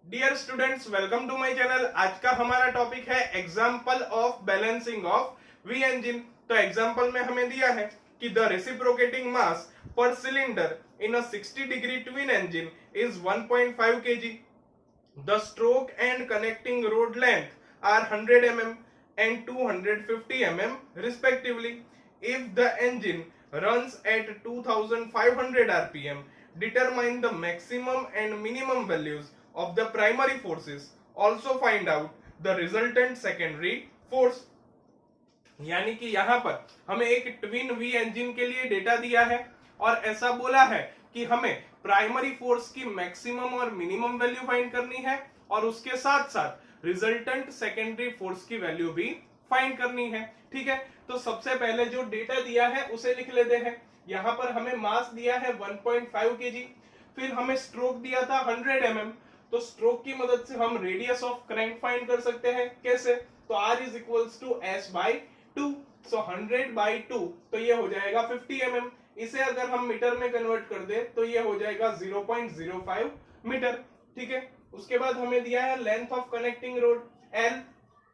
Dear students, welcome to my channel. आज का हमारा टॉपिक है example of balancing of V engine. तो एग्जांपल में हमें दिया है कि द रेसिप्रोकेटिंग मास पर cylinder in a 60 degree twin engine is 1.5 kg. The stroke and connecting rod length are 100 mm and 250 mm respectively. If the engine runs at 2500 rpm, determine the maximum and minimum values of the primary forces. Also find out the resultant secondary force. यानी कि यहाँ पर हमें एक twin we engine के लिए data दिया है और ऐसा बोला है कि हमें प्राइमरी फोर्स की मैक्सिमम और मिनिमम वैल्यू फाइंड करनी है और उसके साथ साथ रिजल्टेंट सेकेंडरी फोर्स की वैल्यू भी फाइंड करनी है। ठीक है, तो सबसे पहले जो डेटा दिया है उसे लिख लेते हैं। यहाँ पर हमें मास दिया है 1.5 kg, फिर हमें स्ट्रोक दिया था 100 mm। तो स्ट्रोक की मदद से हम रेडियस ऑफ क्रैंक फाइंड कर सकते हैं। कैसे? तो R is equals to S by 2। So 100 by 2 तो ये हो जाएगा 50 mm। इसे अगर हम मीटर में कन्वर्ट कर दे तो ये हो जाएगा 0.05 मीटर। ठीक है, उसके बाद हमें दिया है length of connecting road L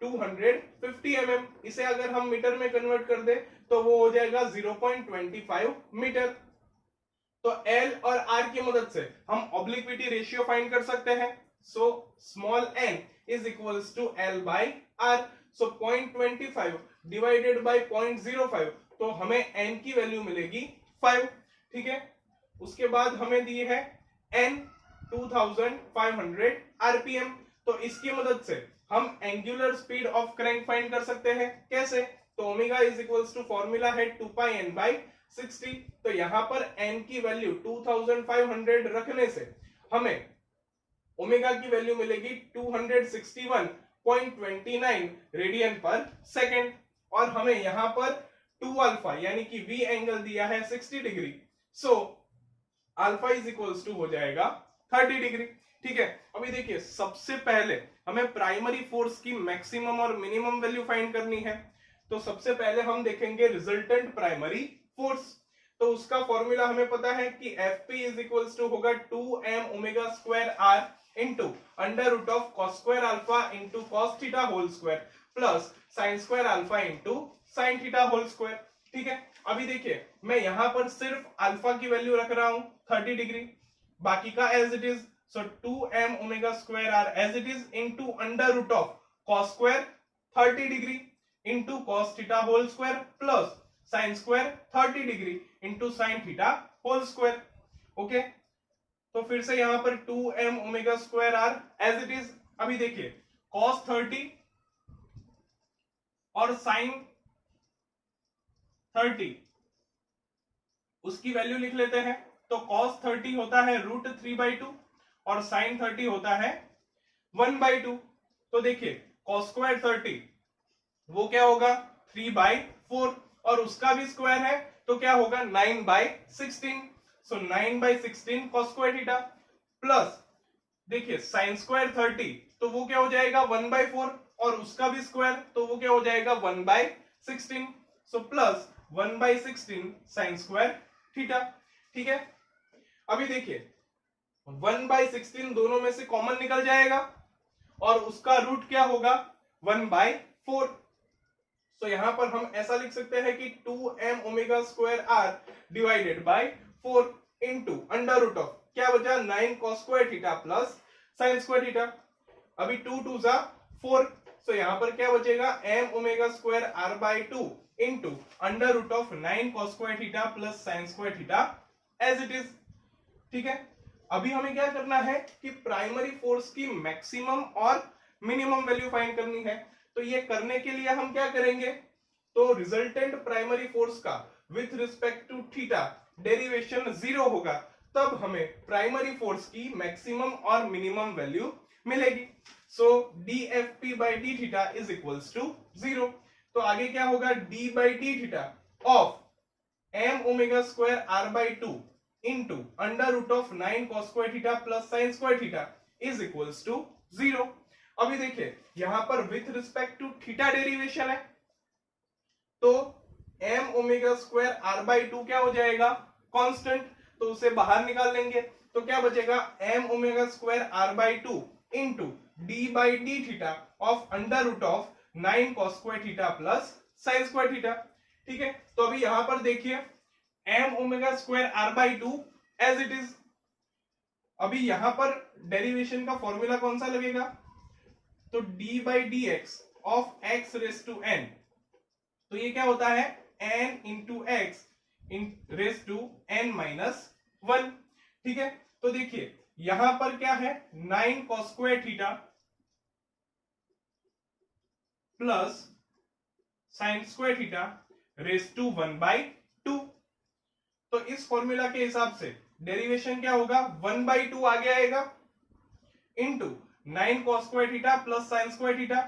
250 mm। इसे अगर हम मीटर में कन्वर्ट कर दे तो वो हो जाएगा 0.25 मीटर। तो L और R की मदद से हम ऑब्लिक्विटी रेशियो फाइंड कर सकते हैं। So small n is equals to L by R। So 0.25 divided by 0.05 तो हमें n की वैल्यू मिलेगी 5। ठीक है, उसके बाद हमें दी है n 2500 rpm। तो इसकी मदद से हम angular speed of crank find कर सकते हैं। कैसे? तो omega is equals to formula है 2 पाई n बाई 60। तो यहां पर n की वैल्यू 2500 रखने से हमें ओमेगा की वैल्यू मिलेगी 261.29 रेडियन पर सेकेंड। और हमें यहां पर 2 अल्फा यानी कि v एंगल दिया है 60 degree. So alpha is equals to हो जाएगा 30 डिग्री। ठीक है, अभी देखिए सबसे पहले हमें प्राइमरी फोर्स की मैक्सिमम और मिनिमम वैल्यू फाइंड करनी है। तो सबसे पहले हम देखेंगे रिजल्टेंट प्राइमरी फोर्स। तो उसका फॉर्मूला हमें पता है कि Fp इज इक्वल्स टू होगा 2m omega square r into under root of cos square alpha into cos theta whole square plus sine square alpha into sine theta whole square. ठीक है, अभी देखिए मैं यहां पर सिर्फ अल्फा की वैल्यू रख रहा हूं 30 डिग्री, बाकी का as it is. So 2m omega square r as it is into under root of cos square 30 degree into cos theta whole square plus sine square 30 degree into sine theta whole square. Okay, तो फिर से यहां पर 2m omega square r as it is. अभी देखिए cos 30 और sign 30 उसकी value लिख लेते हैं। तो cos 30 होता है √3/2 और साइन 30 होता है 1/2। तो देखिए cos स्क्वायर 30 वो क्या होगा 3/4 और उसका भी स्क्वायर है तो क्या होगा 9/16। सो 9/16 cos स्क्वायर थीटा प्लस देखिए साइन स्क्वायर 30 तो वो क्या हो जाएगा 1/4 और उसका भी स्क्वायर तो वो क्या हो जाएगा 1/16। So plus 1/16 sign square theta. ठीक है, अभी देखिए 1/16 दोनों में से कॉमन निकल जाएगा और उसका रूट क्या होगा 1/4। तो यहां पर हम ऐसा लिख सकते हैं कि 2m omega square r divided by 4 into under root of क्या बचा 9 cos square theta plus sine square theta. अभी 2 2 जा 4। सो यहां पर क्या बचेगा m omega square r by 2 into under root of 9 cos square theta plus sine square theta as it is. ठीक है, अभी हमें क्या करना है कि प्राइमरी फोर्स की मैक्सिमम और मिनिमम वैल्यू फाइंड करनी है। तो ये करने के लिए हम क्या करेंगे, तो रिजल्टेंट प्राइमरी फोर्स का with respect to theta derivation 0 होगा, तब हमें प्राइमरी फोर्स की मैक्सिमम और मिनिमम वैल्यू मिलेगी। So dFp by D theta is equals to 0। तो आगे क्या होगा d by D theta of m omega square r by 2 into under root of 9 cos square theta plus sine square theta is equals to 0। अभी देखिए यहां पर with respect to theta derivation है तो m omega square r by 2 क्या हो जाएगा constant, तो उसे बाहर निकाल लेंगे तो क्या बचेगा m omega square r by 2 into D by D theta of under root of 9 cos square theta plus sine square theta. ठीक है, तो अभी यहां पर देखिए m omega square r by 2 as it is. अभी यहां पर डेरिवेशन का फॉर्मूला कौन सा लगेगा, तो d by D X of x raise to n, तो ये क्या होता है n into X in raise to n minus 1। ठीक है, तो देखिए यहां पर क्या है 9 cos square theta plus sine square theta raise to 1/2। तो इस फॉर्मूला के हिसाब से डेरिवेशन क्या होगा 1/2 आगे आएगा into 9 cos square theta plus sine square theta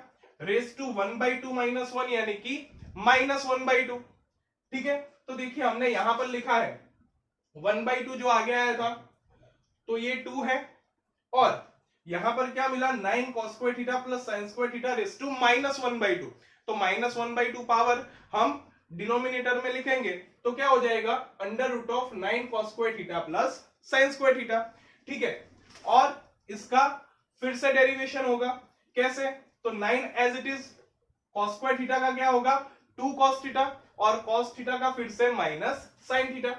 raise to 1/2 minus 1 यानी कि माइनस 1/2। ठीक है, तो देखिए हमने यहां पर लिखा है 1/2 जो आगे आया था तो ये 2 है, और यहां पर क्या मिला 9 cos square theta plus sine square theta raise to minus 1/2। तो माइनस 1/2 पावर हम डिनोमिनेटर में लिखेंगे तो क्या हो जाएगा under root of 9 cos square theta plus sine square theta. ठीक है, और इसका फिर से डेरिवेशन होगा कैसे, तो 9 as it is cos square theta का क्या होगा 2 cos थीटा, और cos थीटा का फिर से माइनस साइन थीटा।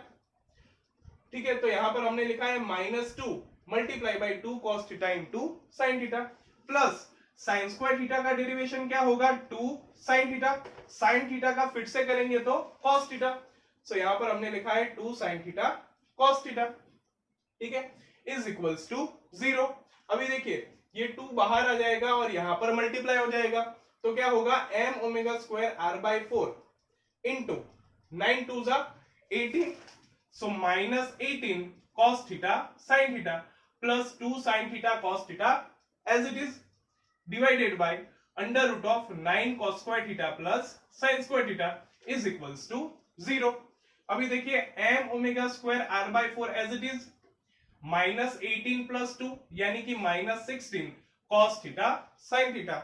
ठीक है, तो यहां पर हमने लिखा है -2 multiply by 2 cos theta into sine theta plus sine square theta का डेरिवेशन क्या होगा 2 साइन थीटा, साइन थीटा का फिर से करेंगे तो cos थीटा। सो यहां पर हमने लिखा है 2 साइन थीटा cos थीटा। ठीक है, इज इक्वल्स टू 0। अभी देखिए ये 2 बाहर आ जाएगा और यहां पर मल्टीप्लाई हो जाएगा, तो क्या होगा m omega square r by 4 into 9 2 जा 18, सो minus 18 cos theta sine theta plus 2 sine theta cos theta as it is divided by under root of 9 cos square theta plus sine square theta is equals to 0। अभी देखिए m omega square r by 4 as it is minus 18 plus 2 यानी कि minus 16 cos theta sine theta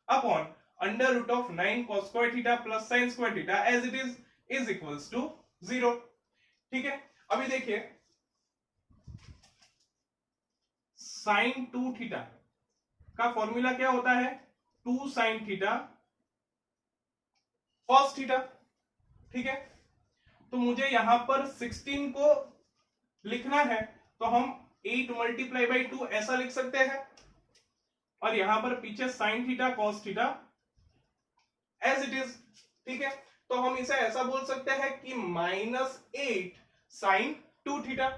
upon under root of 9 cos square theta plus sine square theta as it is equals to 0। ठीक है, अभी देखिए sign 2 theta का formula क्या होता है 2 साइन थीटा cos थीटा। ठीक है, तो मुझे यहां पर 16 को लिखना है तो हम 8 मल्टीप्लाई बाई 2 ऐसा लिख सकते हैं, और यहां पर पीछे sine theta cos theta as it is. ठीक है, तो हम इसे ऐसा बोल सकते हैं कि -8 साइन 2 थीटा।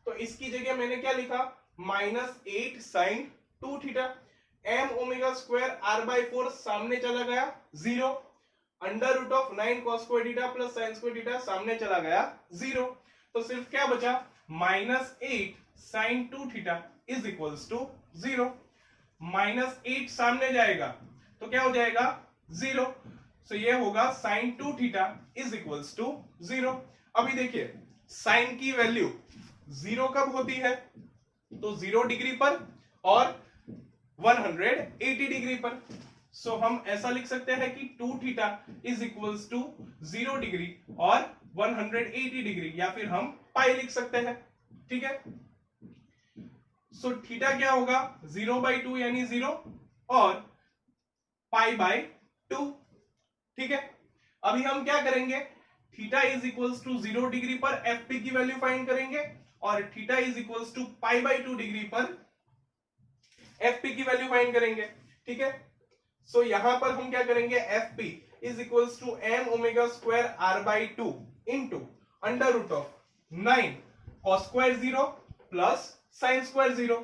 तो इसकी जगह मैंने क्या लिखा -8 sine 2 theta. m omega square r by 4 सामने चला गया 0, under root of 9 cos square theta plus sine square theta सामने चला गया 0, तो सिर्फ क्या बचा -8 sine 2 theta is equals to 0। -8 सामने जाएगा तो क्या हो जाएगा 0, सो ये होगा sine 2 theta is equals to 0। अभी देखिए साइन की वैल्यू 0 कब होती है, तो 0 डिग्री पर और 180 डिग्री पर। सो हम ऐसा लिख सकते हैं कि 2 theta is equals to 0 degree और 180 डिग्री, या फिर हम पाई लिख सकते हैं। ठीक है, सो थीटा क्या होगा 0/2 यानी 0 और पाई बाय 2। ठीक है, अभी हम क्या करेंगे theta is equals to 0 degree पर एफ पी की वैल्यू फाइंड करेंगे, और theta is equals to pi by 2 degree पर एफ पी की वैल्यू फाइंड करेंगे। ठीक है, सो यहां पर हम क्या करेंगे F P is equals to m omega square r by 2 into under root of 9 cos square 0 plus sine square 0,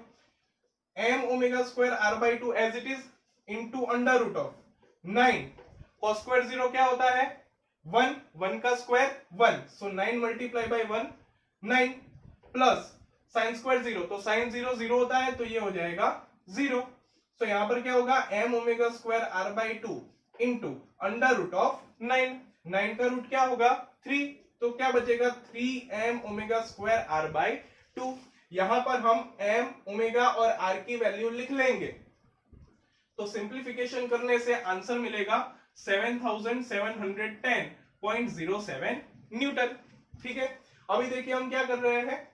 m omega square r by 2 as it is into under root of 9 cos square 0 क्या होता है 1 का square 1, so 9 multiply by 1 9 plus sine square 0, तो sign 0 0 होता है तो ये हो जाएगा 0। तो यहां पर क्या होगा m omega square r by 2 into under root of 9 का रूट क्या होगा 3, तो क्या बचेगा 3m omega square r by 2। यहां पर हम m ओमेगा और r की वैल्यू लिख लेंगे, तो सिंप्लीफिकेशन करने से आंसर मिलेगा 7710.07 न्यूटन। ठीक है, अभी देखिए हम क्या कर रहे हैं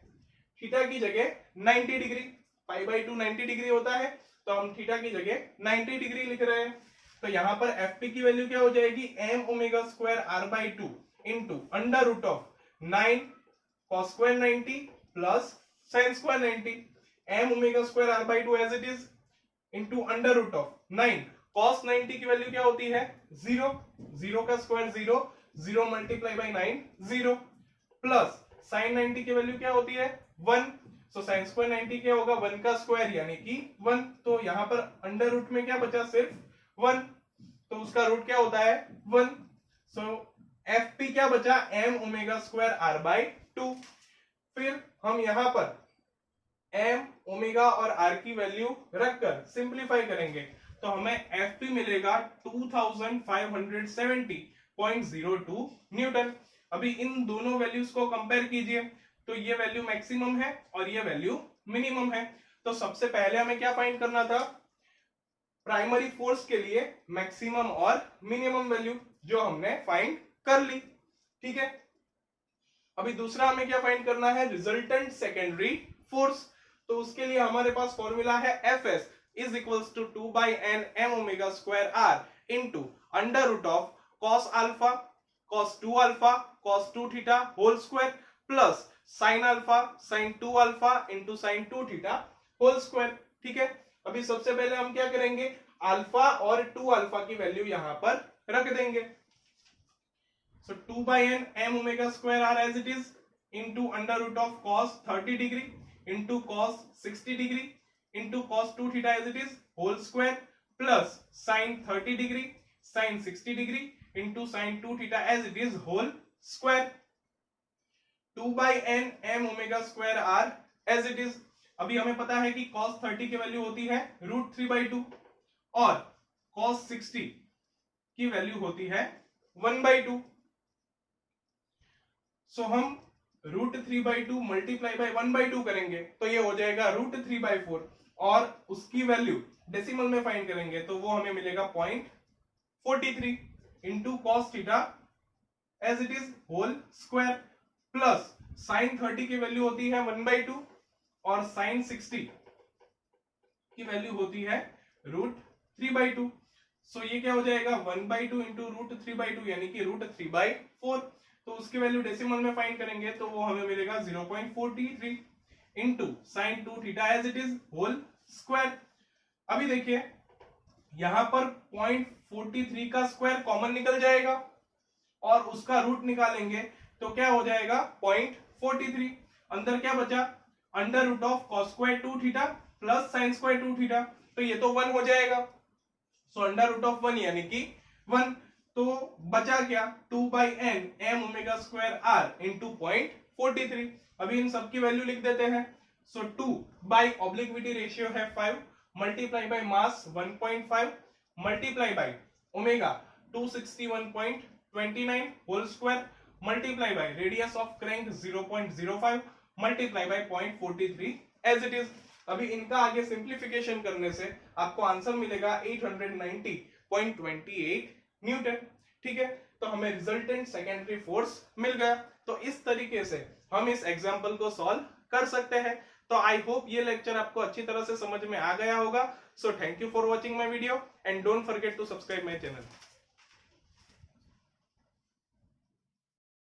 थीटा की जगह 90 डिग्री, पाई बाई 2 90 डिग्री होता है, तो हम थीटा की जगह 90 डिग्री लिख रहे हैं। तो यहाँ पर एफ की वैल्यू क्या हो जाएगी, M omega square R by 2 into under root of 9 cos square 90 plus sin square 90, M omega square R by 2 as it is into under root of 9 cos 90 की वैल्यू क्या होती है 0, 0 का square 0, 0 multiply by 9 0, plus sin 90 की value क्या होती है 1, सो sin square 90 क्या होगा 1 का स्क्वायर यानी कि 1, तो यहाँ पर अंडर रूट में क्या बचा सिर्फ 1, तो उसका रूट क्या होता है 1, सो एफ पी क्या बचा M omega square R by 2। फिर हम यहां पर एम ओमेगा और आर की वैल्यू रखकर सिंप्लीफाई करेंगे तो हमें एफ पी मिलेगा 2570.02 न्यूटन। अभी इन दोनों वैल्यूज को कंपेयर कीजिए तो ये वैल्यू मैक्सिमम है और ये वैल्यू मिनिमम है। तो सबसे पहले हमें क्या फाइंड करना था, प्राइमरी फोर्स के लिए मैक्सिमम और मिनिमम वैल्यू, जो हमने फाइंड कर ली। ठीक है, अभी दूसरा हमें क्या फाइंड करना है, रिजल्टेंट सेकेंडरी फोर्स। तो उसके लिए हमारे पास फॉर्मूला है F S is equals to 2 by N M omega square R into under root of cos alpha cos 2 alpha cos 2 theta whole square plus sine alpha sine 2 alpha into sine 2 theta whole square. ठीक है, अभी सबसे पहले हम क्या करेंगे, alpha और 2 alpha की वैल्यू यहां पर रख देंगे। सो 2 by n m omega square r as it is into under root of cos 30 degree into cos 60 degree into cos 2 theta as it is whole square plus sin 30 degree sin 60 degree into sin 2 theta as it is whole square। 2 by n m omega square r as it is, अभी हमें पता है कि cos 30 की value होती है √3/2 और cos 60 की वैल्यू होती है 1/2। सो हम √3/2 मल्टीप्लाई बाई 1/2 करेंगे तो ये हो जाएगा √3/4 और उसकी वैल्यू डेसिमल में फाइंड करेंगे तो वो हमें मिलेगा 0.43 into cos theta as it is whole square plus sine 30 की वैल्यू होती है 1/2 और साइन 60 की वैल्यू होती है √3/2। सो ये क्या हो जाएगा 1/2 इंटू √3/2 यानी कि √3/4। तो उसकी वैल्यू डेसिमल में फाइंड करेंगे तो वो हमें मिलेगा 0.43 into sine 2 theta as it is whole square. अभी देखिए यहां पर 0.43 का स्क्वायर कॉमन निकल जाएगा और उसका रूट निकालेंगे तो क्या हो जाएगा 0.43, अंदर क्या बचा under root of cos square 2 theta plus sine square 2 theta, तो ये तो 1 हो जाएगा। सो अंडर रूट ऑफ 1 यानी कि 1, तो बचा क्या 2 by N M omega square R into 0.43। अभी इन सब की वैल्यू लिख देते हैं। सो 2 बाई ऑब्लिक्विटी रेशियो है 5 multiply by mass 1.5 multiply by omega 261.29 whole square multiply by radius of crank 0.05 multiply by 0.43 as it is. अभी इनका आगे सिंप्लीफिकेशन करने से आपको आंसर मिलेगा 890.28 न्यूटन। ठीक है, तो हमें रिजल्टेंट सेकेंडरी फोर्स मिल गया। तो इस तरीके से हम इस एग्जांपल को सॉल्व कर सकते हैं। तो आई होप ये लेक्चर आपको अच्छी तरह से समझ में आ गया होगा। So thank you for watching my video and don't forget to subscribe my channel.